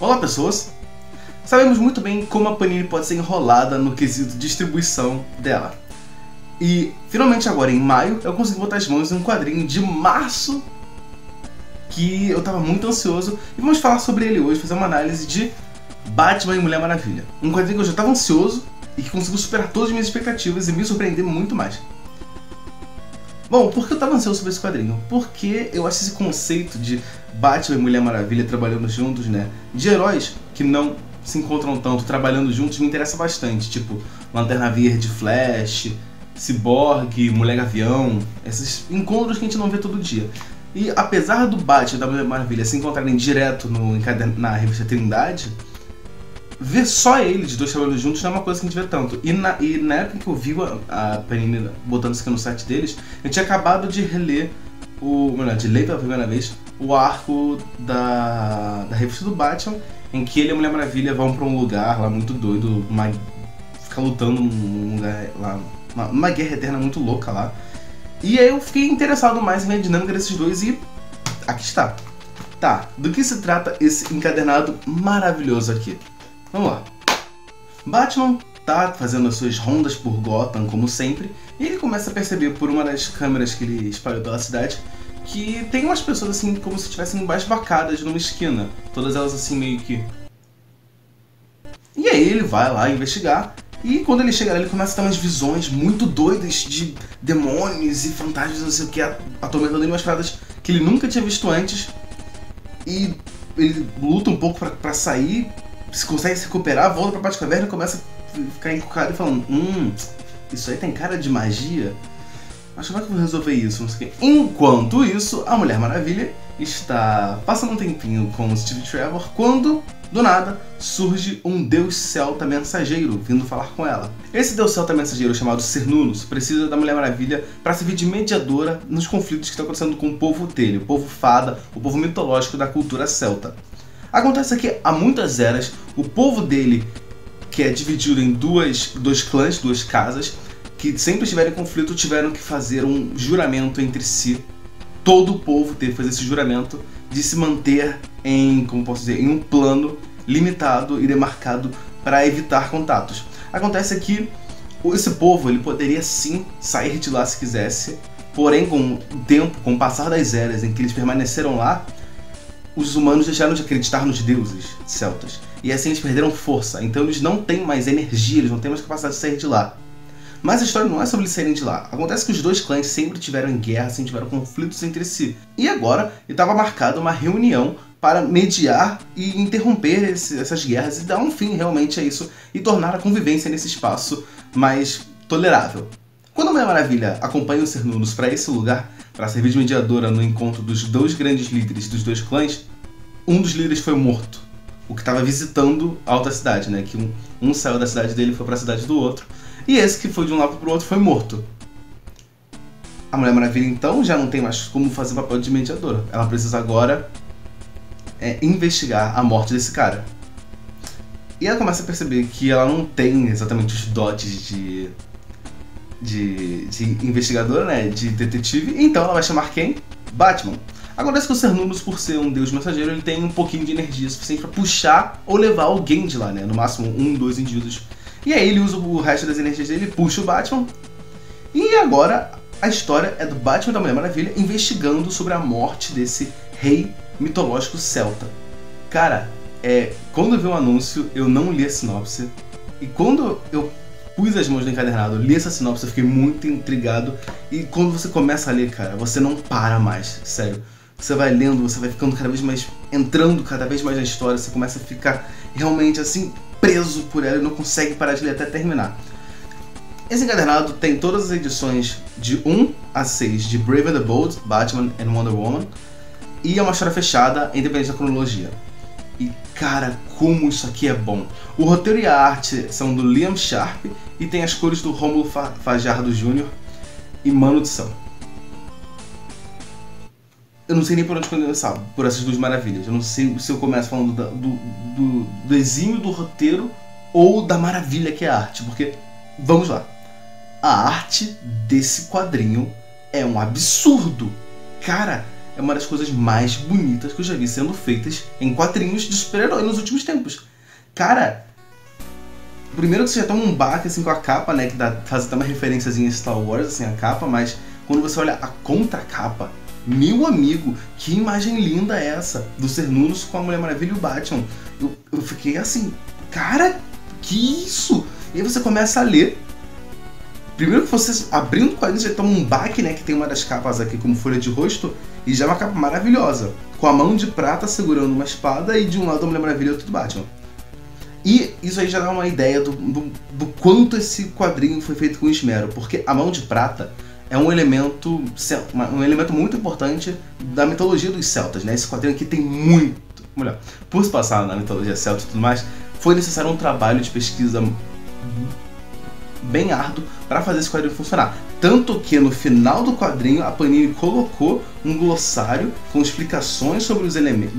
Olá pessoas! Sabemos muito bem como a Panini pode ser enrolada no quesito distribuição dela. E finalmente agora em maio eu consegui botar as mãos em um quadrinho de março que eu tava muito ansioso, e vamos falar sobre ele hoje, fazer uma análise de Batman e Mulher Maravilha. Um quadrinho que eu já tava ansioso e que conseguiu superar todas as minhas expectativas e me surpreender muito mais. Bom, por que eu tava ansioso sobre esse quadrinho? Porque eu acho esse conceito de Batman e Mulher Maravilha trabalhando juntos, né? De heróis que não se encontram tanto trabalhando juntos me interessa bastante. Tipo, Lanterna Verde, Flash, Cyborg, Mulher Gavião. Esses encontros que a gente não vê todo dia. E apesar do Batman e da Mulher Maravilha se encontrarem direto na revista Trindade, ver só eles dois trabalhando juntos não é uma coisa que a gente vê tanto. E na época que eu vi a Panini botando isso aqui no site deles, eu tinha acabado de reler, de ler pela primeira vez, o arco da revista do Batman, em que ele e a Mulher Maravilha vão pra um lugar lá muito doido, ficar lutando num lugar lá, uma guerra eterna muito louca lá. E aí eu fiquei interessado mais em ver a dinâmica desses dois e aqui está. Tá, do que se trata esse encadernado maravilhoso aqui? Vamos lá. Batman tá fazendo as suas rondas por Gotham, como sempre, e ele começa a perceber por uma das câmeras que ele espalhou pela cidade que tem umas pessoas assim como se estivessem embasbacadas numa esquina, todas elas assim meio que... E aí ele vai lá investigar, e quando ele chega lá ele começa a ter umas visões muito doidas de demônios e fantasmas, não sei o que, atormentando ele, umas paradas que ele nunca tinha visto antes, e ele luta um pouco pra sair, se consegue se recuperar, volta pra Batcaverna e começa a ficar encucado e falando: isso aí tem cara de magia? Mas como é que eu vou resolver isso? Não sei o quê. Enquanto isso, a Mulher Maravilha está passando um tempinho com o Steve Trevor quando, do nada, surge um deus celta mensageiro vindo falar com ela. Esse deus celta mensageiro, chamado Cernunnos, precisa da Mulher Maravilha para servir de mediadora nos conflitos que estão acontecendo com o povo dele, o povo fada, o povo mitológico da cultura celta. Acontece que há muitas eras, o povo dele, que é dividido em dois clãs, duas casas, que sempre estiveram em conflito, tiveram que fazer um juramento entre si. Todo o povo teve que fazer esse juramento de se manter em um plano limitado e demarcado para evitar contatos. Acontece que esse povo ele poderia sim sair de lá se quisesse, porém com o tempo, com o passar das eras em que eles permaneceram lá, os humanos deixaram de acreditar nos deuses celtas. E assim eles perderam força. Então eles não têm mais energia, eles não têm mais capacidade de sair de lá. Mas a história não é sobre eles saírem de lá. Acontece que os dois clãs sempre tiveram em guerra, sempre tiveram conflitos entre si. E agora estava marcada uma reunião para mediar e interromper essas guerras e dar um fim realmente a isso e tornar a convivência nesse espaço mais tolerável. Quando a Mulher Maravilha acompanha os Cernunnos para esse lugar, para servir de mediadora no encontro dos dois grandes líderes dos dois clãs, um dos líderes foi morto. O que estava visitando a outra cidade, né? Que um saiu da cidade dele e foi para a cidade do outro. E esse que foi de um lado para o outro foi morto. A Mulher Maravilha então já não tem mais como fazer o papel de mediadora. Ela precisa agora investigar a morte desse cara. E ela começa a perceber que ela não tem exatamente os dotes de investigadora, né, de detetive, então ela vai chamar quem? Batman. Acontece que o Cernunnos, por ser um deus mensageiro, ele tem um pouquinho de energia suficiente para puxar ou levar alguém de lá, né, no máximo 2 indivíduos. E aí ele usa o resto das energias dele, puxa o Batman, e agora a história é do Batman e da Mulher Maravilha investigando sobre a morte desse rei mitológico celta. Cara, quando eu vi o anúncio, eu não li a sinopse, e quando eu pus as mãos no encadernado, li essa sinopse, eu fiquei muito intrigado. E quando você começa a ler, cara, você não para mais, sério. Você vai lendo, você vai ficando cada vez mais, entrando cada vez mais na história, você começa a ficar realmente assim, preso por ela e não consegue parar de ler até terminar. Esse encadernado tem todas as edições de 1 a 6 de Brave and the Bold, Batman and Wonder Woman, e é uma história fechada, independente da cronologia. E cara, como isso aqui é bom! O roteiro e a arte são do Liam Sharp e tem as cores do Rômulo Fajardo Jr. e Mano de São. Eu não sei nem por onde começar, por essas duas maravilhas. Eu não sei se eu começo falando do exímio do roteiro ou da maravilha que é a arte, porque, vamos lá, a arte desse quadrinho é um absurdo! Cara, é uma das coisas mais bonitas que eu já vi sendo feitas em quadrinhos de super-herói nos últimos tempos. Cara, primeiro que você já toma um baque assim com a capa, né, que faz até uma referenciazinha a Star Wars, assim, a capa, mas quando você olha a contracapa, meu amigo, que imagem linda é essa do Cernunnos com a Mulher Maravilha e o Batman. Eu fiquei assim, cara, que isso? E aí você começa a ler. Primeiro que você, abrindo o quadrinho, você toma um baque, né, que tem uma das capas aqui como folha de rosto, e já é uma capa maravilhosa, com a mão de prata segurando uma espada e de um lado a Mulher Maravilha e outro do Batman. E isso aí já dá uma ideia do quanto esse quadrinho foi feito com esmero, porque a mão de prata é um elemento muito importante da mitologia dos celtas, né? Esse quadrinho aqui tem muito, melhor, por se passar na mitologia celta e tudo mais, foi necessário um trabalho de pesquisa bem árduo para fazer esse quadrinho funcionar. Tanto que no final do quadrinho a Panini colocou um glossário com explicações sobre os elementos,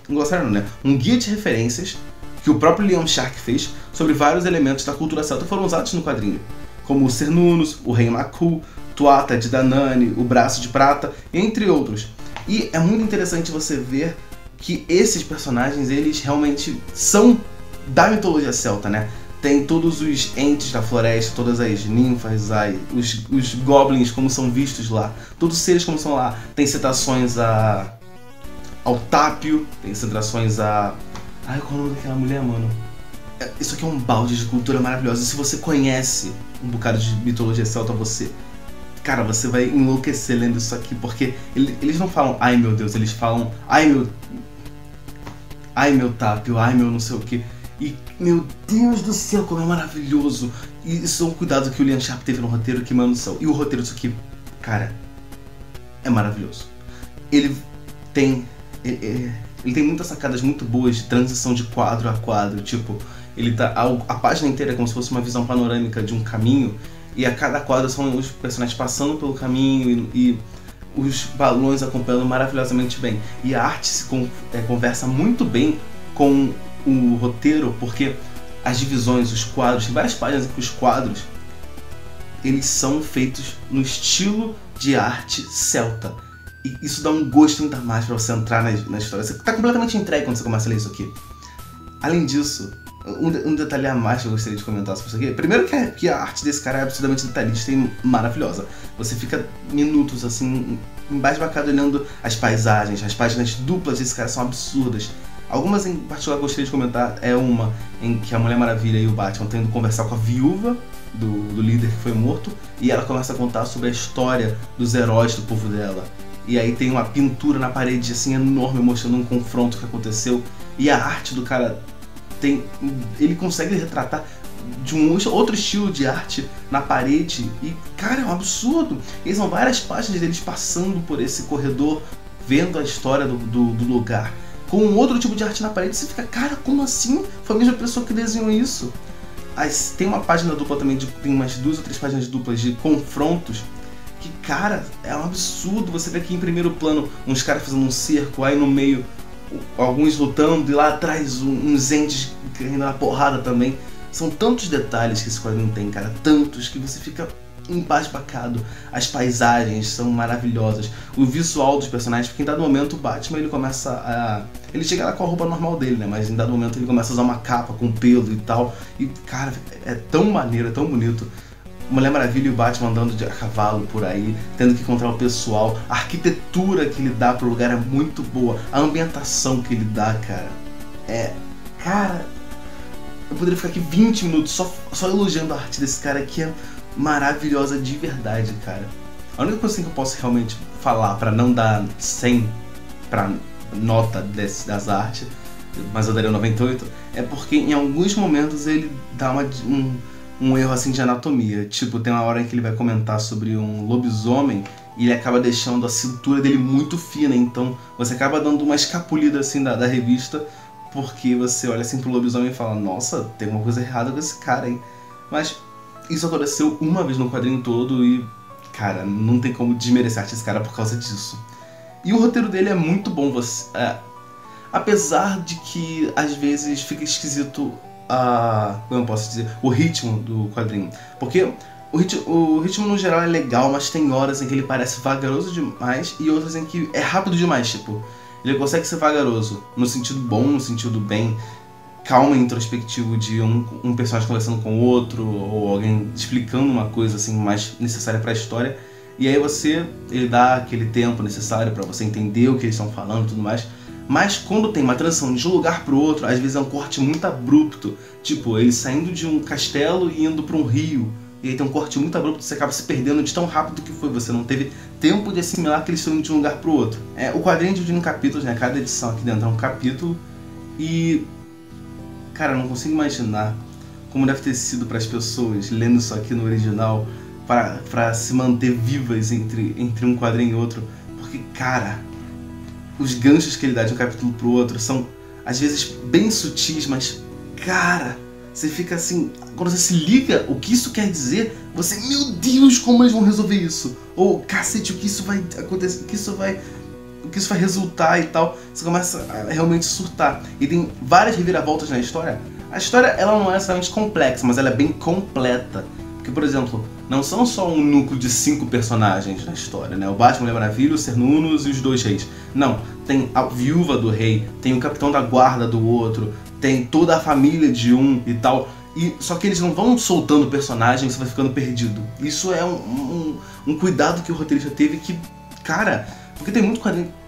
um glossário não, né? Um guia de referências que o próprio Liam Shark fez sobre vários elementos da cultura celta que foram usados no quadrinho, como o Cernunnos, o Rei Maku, Tuatha de Danann, o Braço de Prata, entre outros. E é muito interessante você ver que esses personagens, eles realmente são da mitologia celta, né? Tem todos os entes da floresta, todas as ninfas, os goblins como são vistos lá, todos os seres como são lá. Tem citações ao Tápio, tem citações a... Ai, qual é o nome daquela mulher, mano? Isso aqui é um balde de cultura maravilhosa. E se você conhece um bocado de mitologia celta, cara, você vai enlouquecer lendo isso aqui, porque eles não falam, ai meu Deus, eles falam, ai meu Tápio, ai meu não sei o que. E, meu Deus do céu, como é maravilhoso. E isso é um cuidado que o Liam Sharp teve no roteiro, que, mano do céu. E o roteiro disso aqui, cara, é maravilhoso. Ele tem muitas sacadas muito boas de transição de quadro a quadro. Tipo, a página inteira é como se fosse uma visão panorâmica de um caminho, e a cada quadro são os personagens passando pelo caminho e os balões acompanhando maravilhosamente bem. E a arte conversa muito bem com o roteiro, porque as divisões, os quadros, tem várias páginas em que os quadros eles são feitos no estilo de arte celta. E isso dá um gosto ainda mais pra você entrar na história. Você tá completamente entregue quando você começa a ler isso aqui. Além disso, um detalhe a mais que eu gostaria de comentar sobre isso aqui. Primeiro que a arte desse cara é absurdamente detalhista e maravilhosa. Você fica minutos assim, embasbacado olhando as paisagens, as páginas duplas desse cara são absurdas. Algumas em particular que eu gostaria de comentar é uma em que a Mulher Maravilha e o Batman estão indo conversar com a viúva do líder que foi morto, e ela começa a contar sobre a história dos heróis do povo dela. E aí tem uma pintura na parede assim enorme mostrando um confronto que aconteceu, e a arte do cara ele consegue retratar de um outro estilo de arte na parede, e cara, é um absurdo. E são várias páginas deles passando por esse corredor, vendo a história do lugar, com um outro tipo de arte na parede. Você fica, cara, como assim? Foi a mesma pessoa que desenhou isso? Tem uma página dupla também, tem umas 2 ou 3 páginas duplas de confrontos, que, cara, é um absurdo. Você vê aqui em primeiro plano uns caras fazendo um cerco, aí no meio alguns lutando, e lá atrás uns entes caindo na porrada também. São tantos detalhes que esse quadrinho tem, cara, tantos, que você fica embasbacado. As paisagens são maravilhosas, o visual dos personagens, porque em dado momento o Batman ele chega lá com a roupa normal dele, né, mas em dado momento ele começa a usar uma capa com pelo e tal, e cara, é tão maneiro, é tão bonito. Mulher Maravilha e o Batman andando de a cavalo por aí, tendo que encontrar o pessoal, a arquitetura que ele dá pro lugar é muito boa, a ambientação que ele dá, cara, eu poderia ficar aqui 20 minutos só elogiando a arte desse cara, que é maravilhosa de verdade, cara. A única coisa que eu posso realmente falar pra não dar 100 pra nota das artes, mas eu daria 98, é porque em alguns momentos ele dá um erro assim de anatomia. Tipo, tem uma hora em que ele vai comentar sobre um lobisomem e ele acaba deixando a cintura dele muito fina, então você acaba dando uma escapulida assim da revista, porque você olha assim pro lobisomem e fala, nossa, tem uma coisa errada com esse cara, hein? Mas isso aconteceu uma vez no quadrinho todo e, cara, não tem como desmerecer a arte desse cara por causa disso. E o roteiro dele é muito bom, apesar de que às vezes fica esquisito como eu posso dizer, o ritmo do quadrinho. Porque O ritmo no geral é legal, mas tem horas em que ele parece vagaroso demais e outras em que é rápido demais, tipo, ele consegue ser vagaroso no sentido bom, no sentido bem calmo e introspectivo de um personagem conversando com o outro, ou alguém explicando uma coisa assim mais necessária pra história, e aí ele dá aquele tempo necessário pra você entender o que eles estão falando e tudo mais. Mas quando tem uma transição de um lugar pro outro, às vezes é um corte muito abrupto, tipo, ele saindo de um castelo e indo pra um rio. E aí tem um corte muito abrupto, você acaba se perdendo de tão rápido que foi. Você não teve tempo de assimilar que eles estão indo de um lugar pro outro. O quadrinho é dividido em capítulos, né? Cada edição aqui dentro é um capítulo. E... cara, eu não consigo imaginar como deve ter sido para as pessoas lendo isso aqui no original para se manter vivas entre um quadrinho e outro. Porque, cara, os ganchos que ele dá de um capítulo pro outro são, às vezes, bem sutis, mas, cara... você fica assim, quando você se liga o que isso quer dizer, você, meu Deus, como eles vão resolver isso? Ou, cacete, o que isso vai acontecer, o que isso vai resultar e tal. Você começa a realmente surtar. E tem várias reviravoltas na história. A história, ela não é necessariamente complexa, mas ela é bem completa. Porque, por exemplo, não são só um núcleo de 5 personagens na história, né? O Batman, Mulher Maravilha, o Cernunnos e os 2 reis. Não, tem a viúva do rei, tem o capitão da guarda do outro, tem toda a família de um e tal. Só que eles não vão soltando personagens, você vai ficando perdido. Isso é um cuidado que o roteirista teve que, cara... porque tem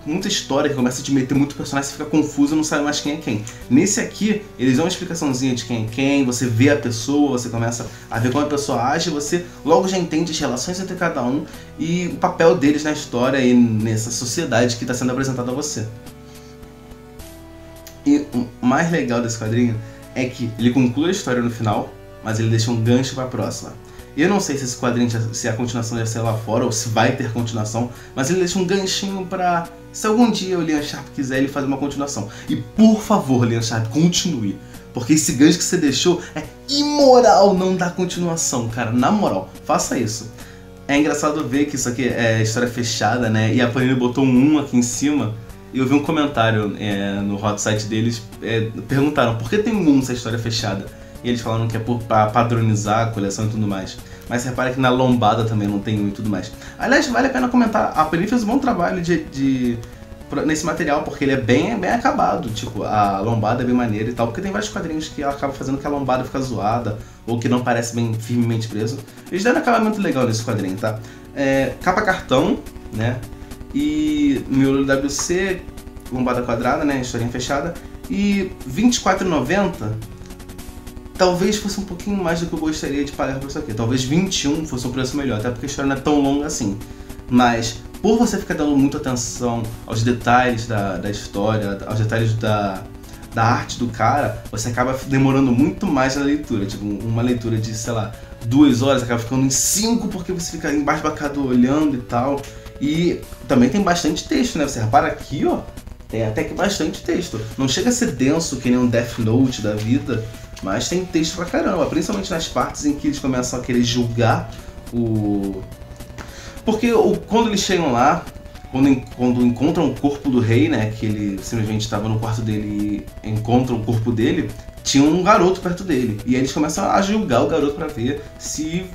muita história que começa a te meter muito personagem, você fica confuso e não sabe mais quem é quem. Nesse aqui, eles dão uma explicaçãozinha de quem é quem, você vê a pessoa, você começa a ver como a pessoa age, você logo já entende as relações entre cada um e o papel deles na história e nessa sociedade que está sendo apresentada a você. E o mais legal desse quadrinho é que ele conclui a história no final, mas ele deixa um gancho para a próxima. Eu não sei se esse quadrinho, se a continuação já sai lá fora ou se vai ter continuação, mas ele deixa um ganchinho pra, se algum dia o Liam Sharp quiser, ele fazer uma continuação. E por favor, Liam Sharp, continue. Porque esse gancho que você deixou é imoral não dar continuação, cara. Na moral, faça isso. É engraçado ver que isso aqui é história fechada, né? E a Panini botou um 1 aqui em cima. E eu vi um comentário no hot site deles, perguntaram por que tem um 1 se a história é fechada? E eles falaram que é pra padronizar a coleção e tudo mais. Mas repara que na lombada também não tem um e tudo mais. Aliás, vale a pena comentar, a Panini fez um bom trabalho nesse material, porque ele é bem acabado. Tipo, a lombada é bem maneira e tal, porque tem vários quadrinhos que acabam fazendo que a lombada fica zoada, ou que não parece bem firmemente preso. Eles deram um acabamento legal nesse quadrinho, tá? Capa cartão, né? E miolo WC, lombada quadrada, né? Historinha fechada. E R$24,90. Talvez fosse um pouquinho mais do que eu gostaria de pagar por isso aqui. Talvez 21 fosse um preço melhor, até porque a história não é tão longa assim. Mas, por você ficar dando muita atenção aos detalhes da história, aos detalhes da arte do cara, você acaba demorando muito mais na leitura. Tipo, uma leitura de, sei lá, 2 horas, acaba ficando em 5 porque você fica embasbacado olhando e tal. E também tem bastante texto, né? Você repara aqui, ó, tem até que bastante texto. Não chega a ser denso que nem um Death Note da vida, mas tem texto pra caramba, principalmente nas partes em que eles começam a querer julgar o... Porque quando eles chegam lá, quando encontram o corpo do rei, né, que ele simplesmente estava no quarto dele e encontram o corpo dele, tinha um garoto perto dele. E aí eles começam a julgar o garoto pra ver se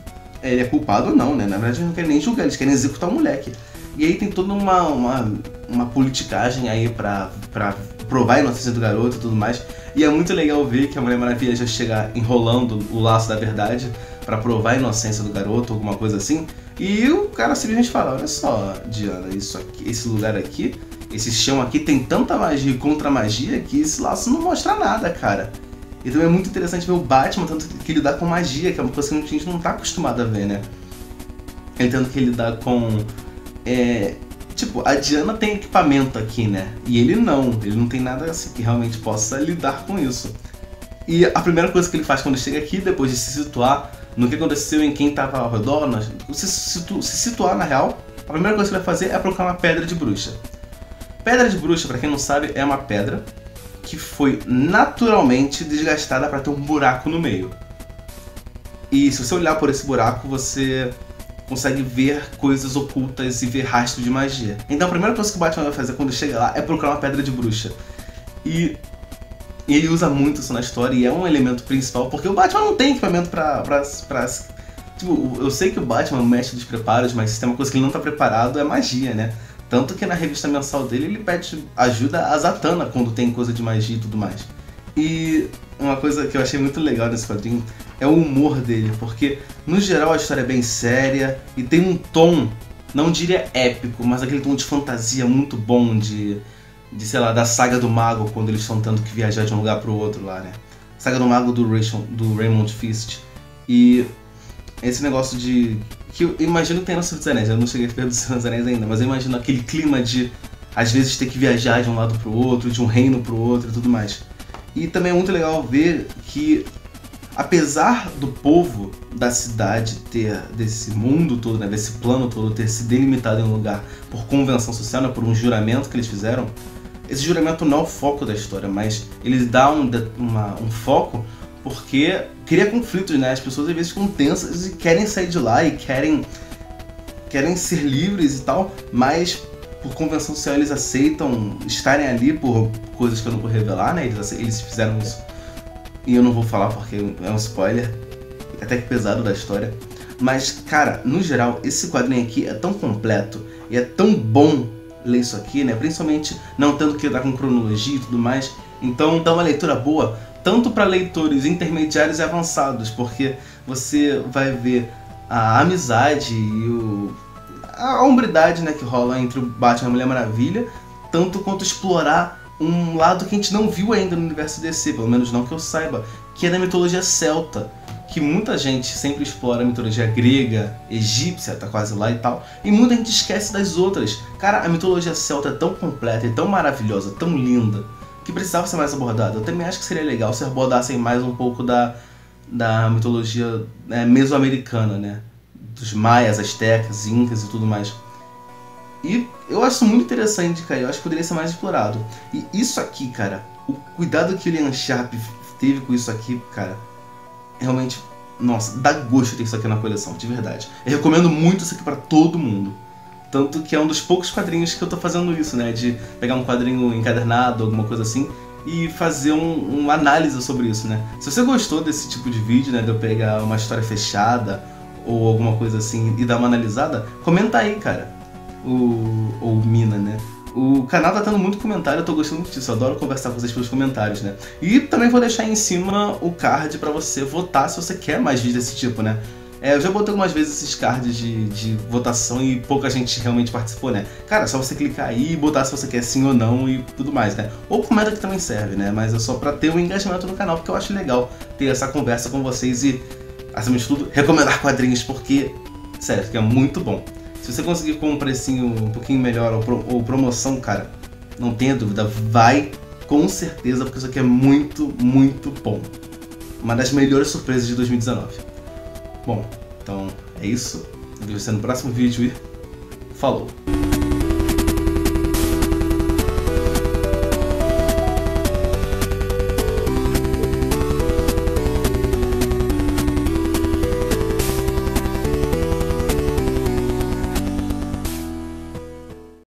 ele é culpado ou não, né? Na verdade eles não querem nem julgar, eles querem executar o moleque. E aí tem toda uma politicagem aí pra provar a inocência do garoto e tudo mais. E é muito legal ver que a Mulher Maravilha já chega enrolando o laço da verdade pra provar a inocência do garoto, alguma coisa assim. E o cara simplesmente fala, olha só, Diana, isso aqui, esse lugar aqui, esse chão aqui tem tanta magia e contra-magia que esse laço não mostra nada, cara. Então é muito interessante ver o Batman, tanto que ele dá com magia, que é uma coisa que a gente não tá acostumado a ver, né? Ele tendo que lidar com... tipo, a Diana tem equipamento aqui, né? E ele não tem nada assim que realmente possa lidar com isso. E a primeira coisa que ele faz quando chega aqui, depois de se situar no que aconteceu, em quem estava ao redor, se situar na real, a primeira coisa que ele vai fazer é procurar uma pedra de bruxa. Pedra de bruxa, pra quem não sabe, é uma pedra que foi naturalmente desgastada para ter um buraco no meio. E se você olhar por esse buraco, você consegue ver coisas ocultas e ver rastro de magia. Então a primeira coisa que o Batman vai fazer quando chega lá é procurar uma pedra de bruxa. E ele usa muito isso na história e é um elemento principal, porque o Batman não tem equipamento pra Tipo, eu sei que o Batman mexe dos preparos, mas se tem uma coisa que ele não tá preparado é magia, né? Tanto que na revista mensal dele ele pede ajuda a Zatanna quando tem coisa de magia e tudo mais. E uma coisa que eu achei muito legal nesse quadrinho é o humor dele, porque no geral a história é bem séria e tem um tom, não diria épico, mas aquele tom de fantasia muito bom de sei lá, da saga do mago, quando eles estão tendo que viajar de um lugar pro outro lá, né? Saga do mago do Raymond Fist. E esse negócio de... que eu imagino que tem no Senhor dos Anéis, eu não cheguei perto do Senhor dos Anéis ainda, mas eu imagino aquele clima de, às vezes, ter que viajar de um lado pro outro, de um reino pro outro e tudo mais. E também é muito legal ver que, apesar do povo da cidade ter, desse mundo todo, né, desse plano todo, ter se delimitado em um lugar por convenção social, né, por um juramento que eles fizeram, esse juramento não é o foco da história, mas ele dá um foco porque cria conflitos, né? As pessoas às vezes ficam tensas e querem sair de lá e querem ser livres e tal, mas por convenção social eles aceitam estarem ali por coisas que eu não vou revelar, né? Eles fizeram isso e eu não vou falar porque é um spoiler, até que pesado da história. Mas, cara, no geral, esse quadrinho aqui é tão completo e é tão bom ler isso aqui, né? Principalmente não tendo que lidar com cronologia e tudo mais. Então dá uma leitura boa, tanto para leitores intermediários e avançados, porque você vai ver a amizade e a hombridade, né, que rola entre o Batman e a Mulher Maravilha, tanto quanto explorar um lado que a gente não viu ainda no universo DC, pelo menos não que eu saiba, que é da mitologia celta, que muita gente sempre explora a mitologia grega, egípcia, tá quase lá e tal, e muita gente esquece das outras. Cara, a mitologia celta é tão completa e tão maravilhosa, tão linda, que precisava ser mais abordada. Eu também acho que seria legal se abordassem mais um pouco da mitologia mesoamericana, né? Dos maias, astecas, incas e tudo mais. E eu acho isso muito interessante, cara, eu acho que poderia ser mais explorado. E isso aqui, cara, o cuidado que o Lian Sharp teve com isso aqui, cara, realmente, nossa, dá gosto ter isso aqui na coleção, de verdade. Eu recomendo muito isso aqui pra todo mundo. Tanto que é um dos poucos quadrinhos que eu tô fazendo isso, né? De pegar um quadrinho encadernado, alguma coisa assim, e fazer uma análise sobre isso, né? Se você gostou desse tipo de vídeo, né? De eu pegar uma história fechada ou alguma coisa assim e dar uma analisada, comenta aí, cara. Ou mina, né? O canal tá tendo muito comentário, eu tô gostando muito disso, eu adoro conversar com vocês pelos comentários, né? E também vou deixar em cima o card pra você votar se você quer mais vídeos desse tipo, né? Eu já botei algumas vezes esses cards de votação e pouca gente realmente participou, né? Cara, é só você clicar aí e botar se você quer sim ou não e tudo mais, né? Ou comenta que também serve, né? Mas é só pra ter um engajamento no canal, porque eu acho legal ter essa conversa com vocês e, acima de tudo, recomendar quadrinhos, porque, sério, fica muito bom. Se você conseguir com um precinho um pouquinho melhor ou promoção, cara, não tenha dúvida, vai com certeza, porque isso aqui é muito, muito bom. Uma das melhores surpresas de 2019. Bom, então é isso. Eu vejo você no próximo vídeo e falou!